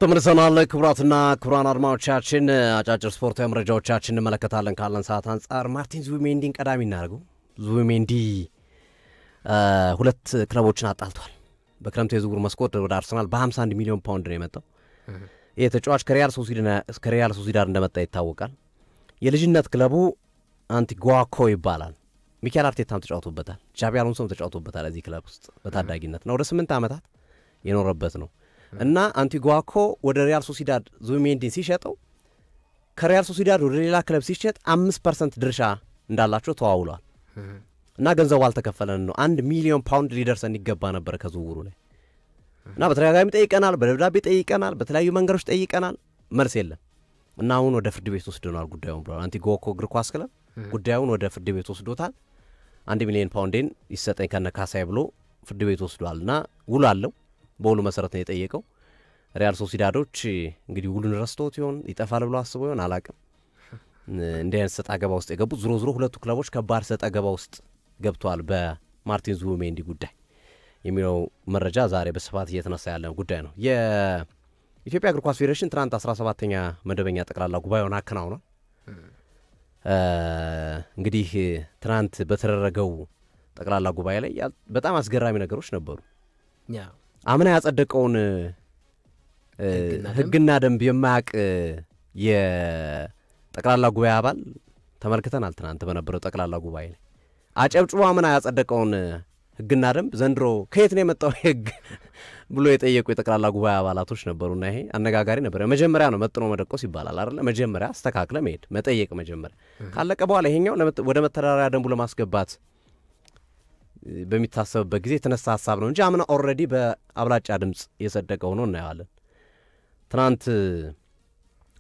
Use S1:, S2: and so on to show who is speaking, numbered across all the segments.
S1: ተመልሰናል ክቡራትና ክቡራን አድማጮቻችን አጫጭር ስፖርታዊ መረጃዎቻችንን እንመለከታለን ካለን ሰዓት አንፃር ማርቲን ዙቢሜንዲን ቀዳሚ እናድርገው። ዙቢሜንዲ ሁለት ክለቦችን አጣልቷል። በክረምቱ የዝውውር መስኮት ወደ አርሰናል በ51 ሚሊዮን ፓውንድ ነው የመጣው። ይህ ተጫዋች ከሪያል ሶሲዳድ እንደመጣ ይታወቃል። የልጅነት ክለቡ አንቲጓኮ ይባላል። ሚኬል አርቴታም ተጫውቶበታል፣ ጃቢ አሎንሶም ተጫውቶበታል። እዚህ ክለብ ውስጥ በታዳጊነት ነው ወደ 8 ዓመታት የኖረበት ነው። እና አንቲጓኮ ወደ ሪያል ሶሲዳድ ዙቢሜንዲን ሲሸጠው ከሪያል ሶሲዳድ ወደ ሌላ ክለብ ሲሸጥ 5% ድርሻ እንዳላቸው ተዋውሏል። እና ገንዘቡ አልተከፈለን ነው 1 ሚሊዮን ፓውንድ ሊደርሰን ይገባ ነበር ከዝውውሩ ላይ። እና በተደጋጋሚ ጠይቀናል፣ በደብዳቤ ጠይቀናል፣ በተለያዩ መንገዶች ጠይቀናል፣ መልስ የለም። እና አሁን ወደ ፍርድ ቤት ወስደናል ጉዳዩን ብሏል። አንቲጓኮ እግር ኳስ ክለብ ጉዳዩን ወደ ፍርድ ቤት ወስዶታል። 1 ሚሊዮን ፓውንድን ይሰጠኝ ከነካሳይ ብሎ ፍርድ ቤት ወስዷልና ውል አለው። በውሉ መሰረት ነው የጠየቀው። ሪያል ሶሲዳዶች እንግዲህ ውሉን ረስተውት ይሆን ይጠፋል ብሎ አስበው ይሆን አላቅም። እንደ አይነት ሰጣ ገባ ውስጥ የገቡት ዙሮ ሁለቱ ክለቦች ከባድ ሰጣ ገባ ውስጥ ገብተዋል በማርቲን ዙቢሜንዲ ጉዳይ የሚለው መረጃ ዛሬ በስፋት እየተነሳ ያለ ጉዳይ ነው። የኢትዮጵያ እግር ኳስ ፌዴሬሽን ትናንት 17ኛ መደበኛ ጠቅላላ ጉባኤውን አከናውኗል። እንግዲህ ትናንት በተደረገው ጠቅላላ ጉባኤ ላይ በጣም አስገራሚ ነገሮች ነበሩ። አምና ያጸደቀውን ህግና ደንብ የማያቅ የጠቅላላ ጉባኤ አባል ተመልክተናል። ትናንት በነበረው ጠቅላላ ጉባኤ ላይ አጨብጭቦ አምና ያጸደቀውን ህግና ደንብ ዘንድሮ ከየት ነው የመጣው ህግ ብሎ የጠየቁ የጠቅላላ ጉባኤ አባላቶች ነበሩና ይሄ አነጋጋሪ ነበር። መጀመሪያ ነው መጥኖ መደቆስ ይባላል አይደል? መጀመሪያ አስተካክለ መሄድ መጠየቅ መጀመሪያ ካለቀ በኋላ ይሄኛው ወደ መተዳደሪያ ደንቡ ለማስገባት በሚታሰብበት ጊዜ የተነሳ ሐሳብ ነው እንጂ አምና ኦልሬዲ በአብላጫ ድምጽ የጸደቀው ነው እናያለን። ትናንት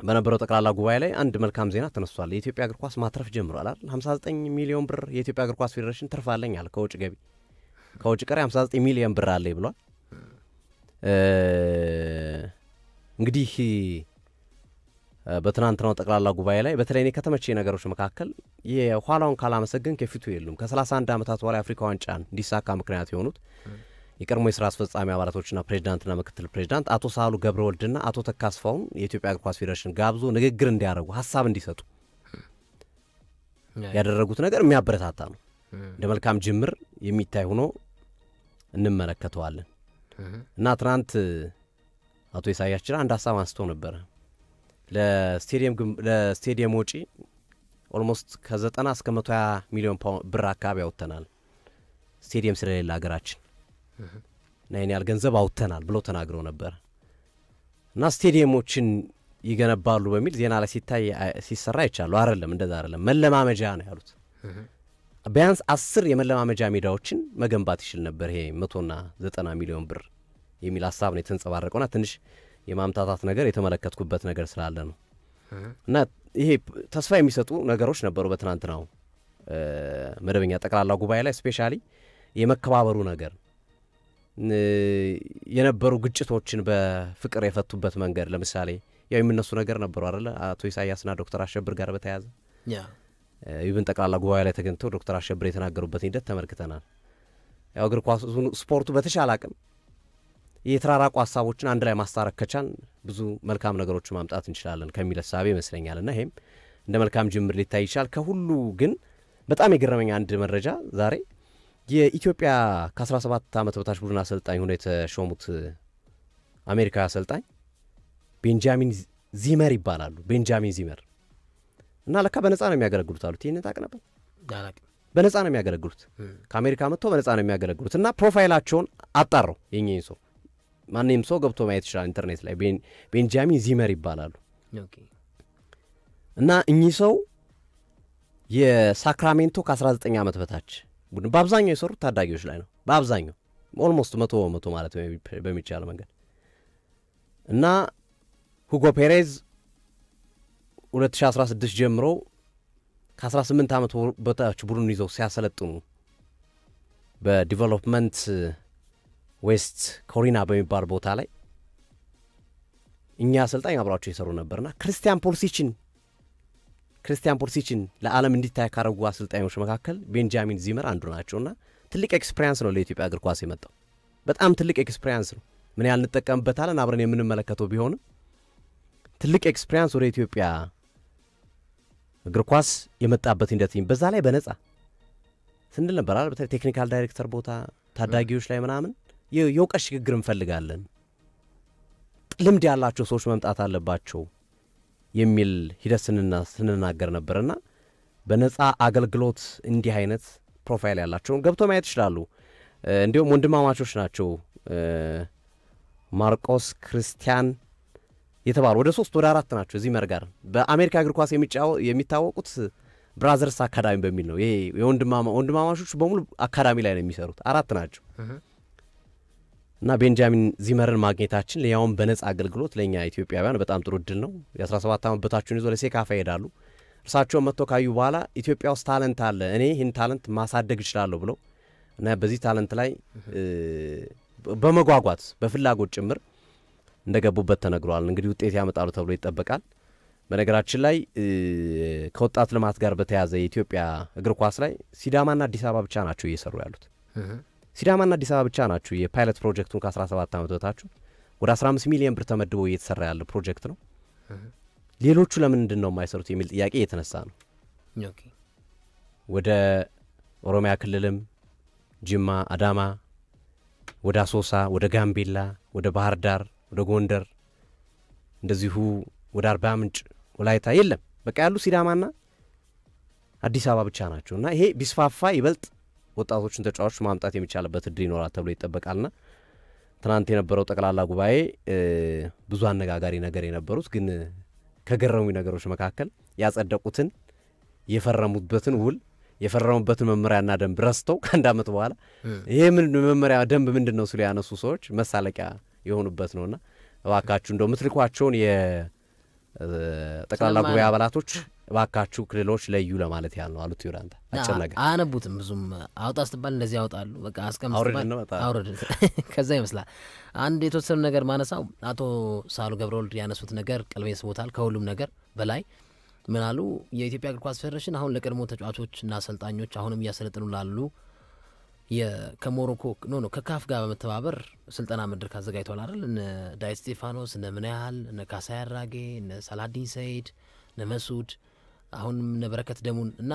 S1: በነበረው ጠቅላላ ጉባኤ ላይ አንድ መልካም ዜና ተነስቷል። የኢትዮጵያ እግር ኳስ ማትረፍ ጀምሯል አይደል? 59 ሚሊዮን ብር የኢትዮጵያ እግር ኳስ ፌዴሬሽን ትርፍ አለኝ አለ። ከውጭ ገቢ ከውጭ ቀሪ 59 ሚሊዮን ብር አለኝ ብሏል። እንግዲህ በትናንትናው ጠቅላላ ጉባኤ ላይ በተለይ ከተመቼ ነገሮች መካከል የኋላውን ካላመሰገን ከፊቱ የሉም። ከ31 ዓመታት በኋላ አፍሪካ ዋንጫን እንዲሳካ ምክንያት የሆኑት የቀድሞ የሥራ አስፈጻሚ አባላቶችና ፕሬዝዳንትና ምክትል ፕሬዝዳንት አቶ ሳሉ ገብረወልድና አቶ ተካስፋውን የኢትዮጵያ እግር ኳስ ፌዴሬሽን ጋብዞ ንግግር እንዲያደርጉ ሐሳብ እንዲሰጡ ያደረጉት ነገር የሚያበረታታ ነው። እንደ መልካም ጅምር የሚታይ ሆኖ እንመለከተዋለን። እና ትናንት አቶ ኢሳያስ ጅራ አንድ ሐሳብ አንስቶ ነበር። ለስቴዲየም ወጪ ኦልሞስት ከ90 እስከ 120 ሚሊዮን ብር አካባቢ አውጥተናል ስቴዲየም ስለሌለ ሀገራችን እና ይሄን ያህል ገንዘብ አውጥተናል ብሎ ተናግረው ነበር። እና ስቴዲየሞችን ይገነባሉ በሚል ዜና ላይ ሲሰራ ይቻላል አይደለም፣ እንደዛ አይደለም፣ መለማመጃ ነው ያሉት። ቢያንስ 10 የመለማመጃ ሜዳዎችን መገንባት ይችል ነበር ይሄ 190 ሚሊዮን ብር የሚል ሐሳብ ነው የተንጸባረቀውና ትንሽ የማምታታት ነገር የተመለከትኩበት ነገር ስላለ ነው። እና ይሄ ተስፋ የሚሰጡ ነገሮች ነበሩ በትናንትናው መደበኛ ጠቅላላ ጉባኤ ላይ ስፔሻሊ የመከባበሩ ነገር የነበሩ ግጭቶችን በፍቅር የፈቱበት መንገድ ለምሳሌ ያው የሚነሱ ነገር ነበሩ አይደል? አቶ ኢሳያስና ዶክተር አሸብር ጋር በተያያዘ ይብን ጠቅላላ ጉባኤ ላይ ተገኝተው ዶክተር አሸብር የተናገሩበት ሂደት ተመልክተናል። ያው እግር ኳስ ስፖርቱ በተሻለ አቅም የተራራቁ ሐሳቦችን አንድ ላይ ማስታረቅ ከቻን ብዙ መልካም ነገሮች ማምጣት እንችላለን ከሚል ሐሳብ ይመስለኛልና ይሄም እንደ መልካም ጅምር ሊታይ ይችላል። ከሁሉ ግን በጣም የገረመኝ አንድ መረጃ ዛሬ የኢትዮጵያ ከ17 ዓመት በታች ቡድን አሰልጣኝ ሆነው የተሾሙት አሜሪካዊ አሰልጣኝ ቤንጃሚን ዚመር ይባላሉ። ቤንጃሚን ዚመር እና ለካ በነፃ ነው የሚያገለግሉት አሉት። ይሄን ታውቅ ነበር? በነፃ ነው የሚያገለግሉት። ከአሜሪካ መጥተው በነፃ ነው የሚያገለግሉት እና ፕሮፋይላቸውን አጣራው የኛን ሰው ማንንም ሰው ገብቶ ማየት ይችላል ኢንተርኔት ላይ። ቤንጃሚን ዚመር ይባላሉ። እና እኚህ ሰው የሳክራሜንቶ ከ19 ዓመት በታች ቡድን በአብዛኛው የሰሩት ታዳጊዎች ላይ ነው። በአብዛኛው ኦልሞስት 100 ማለት በሚቻል መንገድ እና ሁጎ ፔሬዝ 2016 ጀምሮ ከ18 ዓመት በታች ቡድን ይዘው ሲያሰለጥኑ በዲቨሎፕመንት ዌስት ኮሪና በሚባል ቦታ ላይ እኛ አሰልጣኝ አብራቸው ይሰሩ ነበርና ክርስቲያን ፖልሲችን ለዓለም እንዲታይ ካረጉ አሰልጣኞች መካከል ቤንጃሚን ዚመር አንዱ ናቸውና ትልቅ ኤክስፒሪያንስ ነው ለኢትዮጵያ እግር ኳስ የመጣው። በጣም ትልቅ ኤክስፒሪያንስ ነው። ምን ያህል እንጠቀምበታለን አብረን የምንመለከተው ቢሆንም ትልቅ ኤክስፒሪያንስ ወደ ኢትዮጵያ እግር ኳስ የመጣበት ሂደት በዛ ላይ በነጻ ስንል ነበር አይደል? በተለይ ቴክኒካል ዳይሬክተር ቦታ ታዳጊዎች ላይ ምናምን የውቀት ሽግግር እንፈልጋለን፣ ልምድ ያላቸው ሰዎች መምጣት አለባቸው የሚል ሂደት ስንናገር ነበርና በነጻ አገልግሎት እንዲህ አይነት ፕሮፋይል ያላቸውን ገብቶ ማየት ይችላሉ። እንዲሁም ወንድማማቾች ናቸው ማርቆስ ክርስቲያን የተባሉ ወደ 3 ወደ 4 ናቸው እዚህ መርጋር በአሜሪካ እግር ኳስ የሚታወቁት ብራዘርስ አካዳሚ በሚል ነው። ይሄ ወንድማማቾች በሙሉ አካዳሚ ላይ ነው የሚሰሩት 4 ናቸው። እና ቤንጃሚን ዚመርን ማግኘታችን ለያውም በነጻ አገልግሎት ለኛ ኢትዮጵያውያን በጣም ጥሩ እድል ነው። የ17 ዓመት በታችሁን ይዞ ለሴካፋ ይሄዳሉ። እርሳቸው መጥቶ ካዩ በኋላ ኢትዮጵያ ውስጥ ታለንት አለ፣ እኔ ይህን ታለንት ማሳደግ እችላለሁ ብለው እና በዚህ ታለንት ላይ በመጓጓት በፍላጎት ጭምር እንደገቡበት ተነግሯል። እንግዲህ ውጤት ያመጣሉ ተብሎ ይጠበቃል። በነገራችን ላይ ከወጣት ልማት ጋር በተያያዘ የኢትዮጵያ እግር ኳስ ላይ ሲዳማና አዲስ አበባ ብቻ ናቸው እየሰሩ ያሉት። ሲዳማና አዲስ አበባ ብቻ ናቸው የፓይለት ፕሮጀክቱን ከ17 ዓመት በታችሁ ወደ 15 ሚሊዮን ብር ተመድቦ እየተሰራ ያለ ፕሮጀክት ነው። ሌሎቹ ለምንድን ነው የማይሰሩት የሚል ጥያቄ እየተነሳ ነው። ወደ ኦሮሚያ ክልልም ጅማ፣ አዳማ፣ ወደ አሶሳ፣ ወደ ጋምቤላ፣ ወደ ባህር ዳር፣ ወደ ጎንደር እንደዚሁ ወደ አርባ ምንጭ ወላይታ የለም። በቃ ያሉ ሲዳማና አዲስ አበባ ብቻ ናቸውና ይሄ ቢስፋፋ ይበልጥ ወጣቶችን ተጫዋቾች ማምጣት የሚቻልበት እድል ይኖራል ተብሎ ይጠበቃልና ትናንት የነበረው ጠቅላላ ጉባኤ ብዙ አነጋጋሪ ነገር የነበሩት ግን ከገረሙኝ ነገሮች መካከል ያጸደቁትን የፈረሙበትን ውል የፈረሙበትን መመሪያና ደንብ ረስተው ከአንድ ዓመት በኋላ ይሄ ምን መመሪያ ደንብ ምንድነው ሲሉ ያነሱ ሰዎች መሳለቂያ የሆኑበት ነውና እባካችሁ እንደው ምትልኳቸውን የጠቅላላ ጉባኤ አባላቶች እባካችሁ ክልሎች ለዩ ለማለት ያለው አሉት። ይራንታ አጭር ነገር
S2: አነቡትም ብዙም አውጣ ስትባል እንደዚህ ያወጣሉ። በቃ አስቀምጥባል አውረድ ከዛ ይመስላል። አንድ የተወሰነ ነገር ማነሳው አቶ ሳሉ ገብረወልድ ያነሱት ነገር ቀልቤን ስቦታል። ከሁሉም ነገር በላይ ምን አሉ? የኢትዮጵያ እግር ኳስ ፌዴሬሽን አሁን ለቀድሞ ተጫዋቾችና አሰልጣኞች አሁንም እያሰለጥኑ ላሉ ከሞሮኮ ኖ ከካፍ ጋር በመተባበር ስልጠና መድረክ አዘጋጅቷል አይደል? እነ ዳዊት ስቴፋኖስ፣ እነ ምንያህል፣ እነ ካሳይ አራጌ፣ እነ ሳላዲን ሰይድ፣ እነ መሱድ አሁንም እነ በረከት ደሙን እና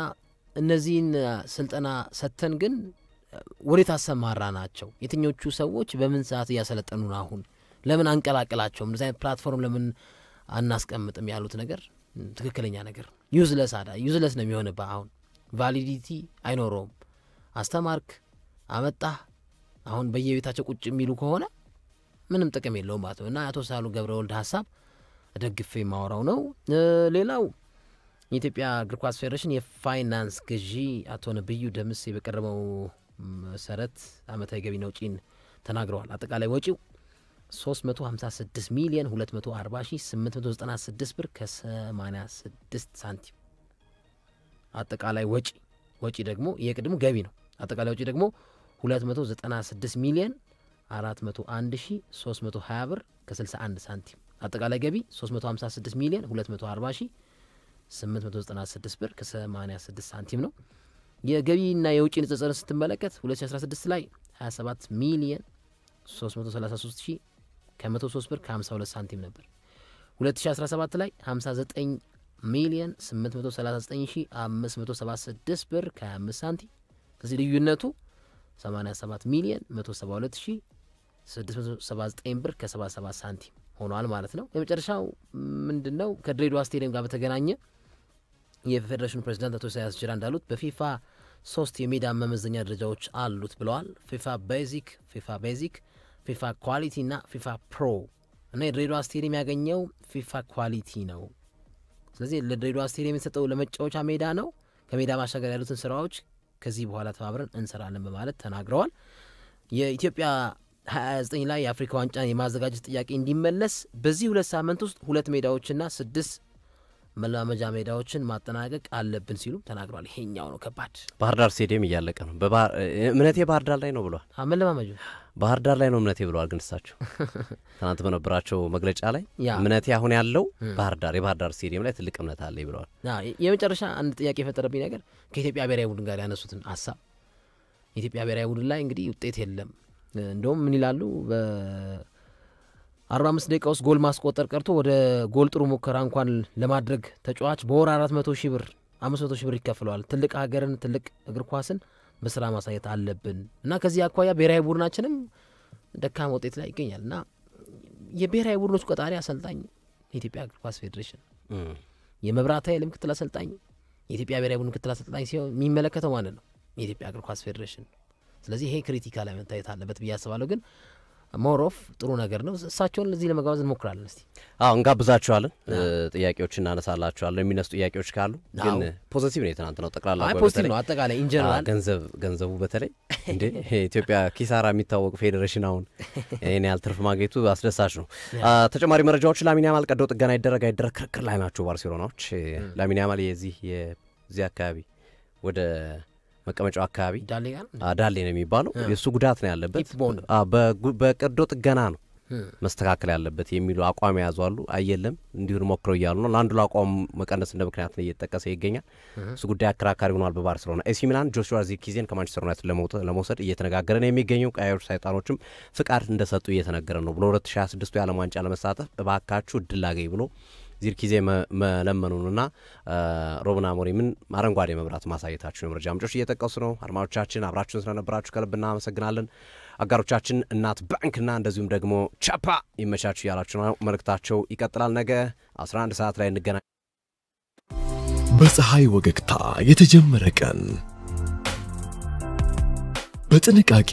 S2: እነዚህን ስልጠና ሰተን ግን ወዴት አሰማራ ናቸው? የትኞቹ ሰዎች በምን ሰዓት እያሰለጠኑ ነው? አሁን ለምን አንቀላቀላቸውም? እንደዚህ አይነት ፕላትፎርም ለምን አናስቀምጥም? ያሉት ነገር ትክክለኛ ነገር ዩዝለስ ነው የሚሆንበት። አሁን ቫሊዲቲ አይኖረውም። አስተማርክ አመጣህ አሁን በየቤታቸው ቁጭ የሚሉ ከሆነ ምንም ጥቅም የለውም ማለት ነው። እና አቶ ሳሉ ገብረወልድ ሐሳብ ደግፌ ማወራው ነው። ሌላው የኢትዮጵያ እግር ኳስ ፌዴሬሽን የፋይናንስ ግዢ አቶ ነብዩ ደምስ በቀረበው መሰረት አመታዊ ገቢና ወጪን ተናግረዋል። አጠቃላይ ወጪው 356 ሚሊዮን 240,896 ብር ከ86 ሳንቲም አጠቃላይ ወጪ ደግሞ የቅድሙ ገቢ ነው። አጠቃላይ ወጪ ደግሞ 296 ሚሊዮን 401,320 ብር ከ61 ሳንቲም አጠቃላይ ገቢ 356 ሚሊዮን 240,896 ብር ከ86 ሳንቲም ነው። የገቢና የውጪ ንጽጽር ስትመለከት 2016 ላይ 27 ሚሊዮን 333,000 ከ103 ብር ከ52 ሳንቲም ነበር። 2017 ላይ 59 ሚሊዮን 839,576 ብር ከ25 ሳንቲም። ስለዚህ ልዩነቱ 87 ሚሊዮን 172,679 ብር ከ77 ሳንቲም ሆኗል ማለት ነው። የመጨረሻው ምንድነው? ከድሬዳዋ ስቴዲየም ጋር በተገናኘ የፌዴሬሽኑ ፕሬዝዳንት አቶ ኢሳያስ ጅራ እንዳሉት በፊፋ 3 የሜዳ መመዘኛ ደረጃዎች አሉት ብለዋል። ፊፋ ቤዚክ፣ ፊፋ ኳሊቲ እና ፊፋ ፕሮ እና የድሬዳዋ ስቴዲየም ያገኘው ፊፋ ኳሊቲ ነው። ስለዚህ ለድሬዳዋ ስቴዲየም የተሰጠው ለመጫወቻ ሜዳ ነው። ከሜዳ ማሻገር ያሉትን ስራዎች ከዚህ በኋላ ተባብረን እንሰራለን በማለት ተናግረዋል። የኢትዮጵያ 29 ላይ የአፍሪካ ዋንጫን የማዘጋጀት ጥያቄ እንዲመለስ በዚህ 2 ሳምንት ውስጥ 2 ሜዳዎችና 6 መለማመጃ ሜዳዎችን ማጠናቀቅ አለብን ሲሉ ተናግረዋል። ይሄኛው ነው ከባድ። ባህር ዳር ስቴዲየም እያለቀ ነው። እምነቴ ባህር ዳር ላይ ነው ብለዋል። መለማመጃ ባህር ዳር ላይ ነው እምነቴ ብለዋል። ግን እሳቸው ትናንት በነበራቸው መግለጫ ላይ እምነቴ አሁን ያለው የባህር ዳር ስቴዲየም ላይ ትልቅ እምነት አለ ብለዋል። የመጨረሻ አንድ ጥያቄ የፈጠረብኝ ነገር ከኢትዮጵያ ብሔራዊ ቡድን ጋር ያነሱትን ሀሳብ የኢትዮጵያ ብሔራዊ ቡድን ላይ እንግዲህ ውጤት የለም። እንደውም ምን ይላሉ? 45 ደቂቃ ውስጥ ጎል ማስቆጠር ቀርቶ ወደ ጎል ጥሩ ሙከራ እንኳን ለማድረግ ተጫዋች በወር 400,000 ብር 500,000 ብር ይከፍለዋል። ትልቅ ሀገርን ትልቅ እግር ኳስን በስራ ማሳየት አለብን እና ከዚህ አኳያ ብሔራዊ ቡድናችንም ደካማ ውጤት ላይ ይገኛል እና የብሔራዊ ቡድኖች ቆጣሪ አሰልጣኝ የኢትዮጵያ እግር ኳስ ፌዴሬሽን የመብራት ኃይል ምክትል አሰልጣኝ የኢትዮጵያ ብሔራዊ ቡድን ምክትል አሰልጣኝ ሲሆን የሚመለከተው ማለት ነው የኢትዮጵያ እግር ኳስ ፌዴሬሽን። ስለዚህ ይሄ ክሪቲካል ላይ መታየት አለበት ብዬ አስባለሁ። ግን ሞሮፍ ጥሩ ነገር ነው። እሳቸውን ለዚህ ለመጋበዝ እንሞክራለን። እስቲ
S1: እንጋብዛቸዋለን። ጥያቄዎች እናነሳላቸዋለን። የሚነሱ ጥያቄዎች ካሉ ግን ፖዚቲቭ ነው። የትናንት ነው ጠቅላላ
S2: ፖዚቲቭ ነው። አጠቃላይ ኢንጀነራል
S1: ገንዘቡ በተለይ እንዴ ኢትዮጵያ ኪሳራ የሚታወቅ ፌዴሬሽን አሁን እኔ ያልትርፍ ማግኘቱ አስደሳች ነው። ተጨማሪ መረጃዎች ላሚን ያማል ቀዶ ጥገና ይደረግ ክርክር ላይ ናቸው ባርሴሎናዎች። ላሚን ያማል የዚህ አካባቢ ወደ መቀመጫው አካባቢ ዳሌ ነው የሚባለው የሱ ጉዳት ነው ያለበት በቀዶ ጥገና ነው መስተካከል ያለበት የሚሉ አቋም ያዟሉ። አይየለም እንዲሁ ሞክረው ይያሉ ነው ለአንዱ አቋም መቀነስ እንደ ምክንያት ነው እየተጠቀሰ ይገኛል። እሱ ጉዳይ አከራካሪ ሆኗል በባርሴሎና። ኤሲ ሚላን ጆሹዋ ዚርክዜን ከማንቸስተር ዩናይትድ ለመውሰድ እየተነጋገረ ነው የሚገኘው። ቀያዮች ሰይጣኖችም ፍቃድ እንደሰጡ እየተነገረ ነው። በ2026 የዓለም ዋንጫ ለመሳተፍ እባካችሁ እድል አገኝ ብሎ ዚርክዜ መለመኑንና ሩበን አሞሪምን አረንጓዴ መብራት ማሳየታቸውን መረጃ ምንጮች እየጠቀሱ ነው። አድማጮቻችን አብራችሁን ስለነበራችሁ ከልብ እናመሰግናለን። አጋሮቻችን እናት ባንክና እንደዚሁም ደግሞ ቻፓ ይመቻችሁ ያላችሁ ነው። መልእክታቸው ይቀጥላል። ነገ 11 ሰዓት ላይ እንገናኝ።
S3: በፀሐይ ወገግታ የተጀመረ ቀን በጥንቃቄ